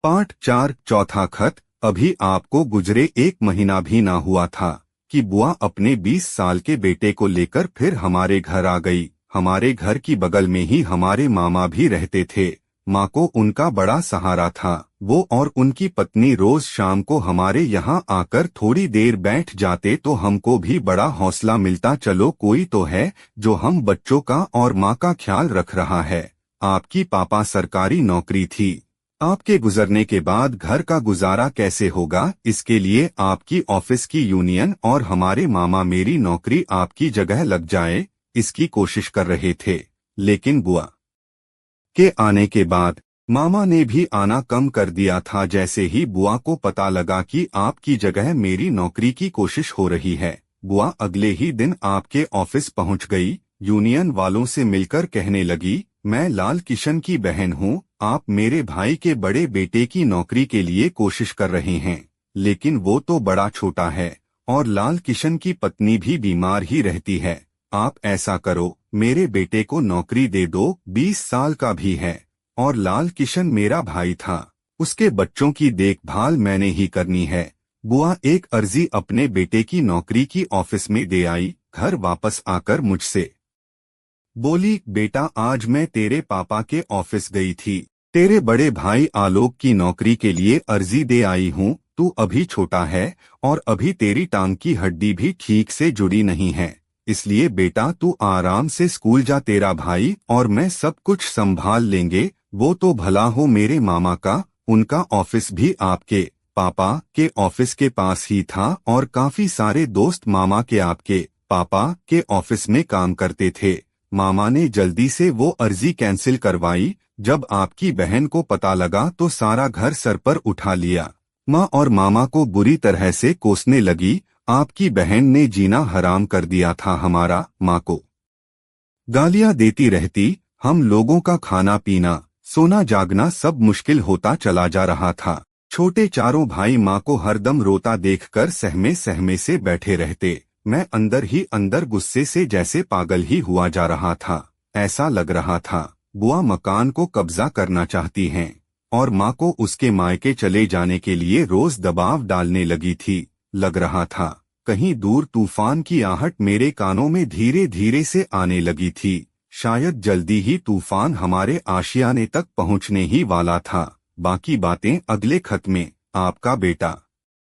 Part 4 चौथा खत। अभी आपको गुजरे 1 महीना भी ना हुआ था कि बुआ अपने 20 साल के बेटे को लेकर फिर हमारे घर आ गई। हमारे घर की बगल में ही हमारे मामा भी रहते थे। माँ को उनका बड़ा सहारा था। वो और उनकी पत्नी रोज शाम को हमारे यहाँ आकर थोड़ी देर बैठ जाते तो हमको भी बड़ा हौसला मिलता, चलो कोई तो है जो हम बच्चों का और माँ का ख्याल रख रहा है। आपकी पापा सरकारी नौकरी थी। आपके गुजरने के बाद घर का गुजारा कैसे होगा, इसके लिए आपकी ऑफिस की यूनियन और हमारे मामा मेरी नौकरी आपकी जगह लग जाए, इसकी कोशिश कर रहे थे। लेकिन बुआ के आने के बाद मामा ने भी आना कम कर दिया था। जैसे ही बुआ को पता लगा कि आपकी जगह मेरी नौकरी की कोशिश हो रही है, बुआ अगले ही दिन आपके ऑफिस पहुंच गई। यूनियन वालों से मिलकर कहने लगी, मैं लाल किशन की बहन हूँ। आप मेरे भाई के बड़े बेटे की नौकरी के लिए कोशिश कर रहे हैं, लेकिन वो तो बड़ा छोटा है और लाल किशन की पत्नी भी बीमार ही रहती है। आप ऐसा करो, मेरे बेटे को नौकरी दे दो। 20 साल का भी है और लाल किशन मेरा भाई था, उसके बच्चों की देखभाल मैंने ही करनी है। बुआ एक अर्जी अपने बेटे की नौकरी की ऑफिस में दे आई। घर वापस आकर मुझसे बोली, बेटा आज मैं तेरे पापा के ऑफिस गई थी, तेरे बड़े भाई आलोक की नौकरी के लिए अर्जी दे आई हूँ। तू अभी छोटा है और अभी तेरी टांग की हड्डी भी ठीक से जुड़ी नहीं है, इसलिए बेटा तू आराम से स्कूल जा, तेरा भाई और मैं सब कुछ संभाल लेंगे। वो तो भला हो मेरे मामा का, उनका ऑफिस भी आपके पापा के ऑफिस के पास ही था और काफी सारे दोस्त मामा के आपके पापा के ऑफिस में काम करते थे। मामा ने जल्दी से वो अर्जी कैंसिल करवाई। जब आपकी बहन को पता लगा तो सारा घर सर पर उठा लिया। माँ और मामा को बुरी तरह से कोसने लगी। आपकी बहन ने जीना हराम कर दिया था हमारा। माँ को गालियां देती रहती। हम लोगों का खाना पीना सोना जागना सब मुश्किल होता चला जा रहा था। छोटे चारों भाई माँ को हरदम रोता देखकर सहमे सहमे से बैठे रहते। मैं अंदर ही अंदर गुस्से से जैसे पागल ही हुआ जा रहा था। ऐसा लग रहा था बुआ मकान को कब्जा करना चाहती हैं और माँ को उसके मायके चले जाने के लिए रोज दबाव डालने लगी थी। लग रहा था कहीं दूर तूफान की आहट मेरे कानों में धीरे धीरे से आने लगी थी। शायद जल्दी ही तूफान हमारे आशियाने तक पहुँचने ही वाला था। बाकी बातें अगले खत में। आपका बेटा।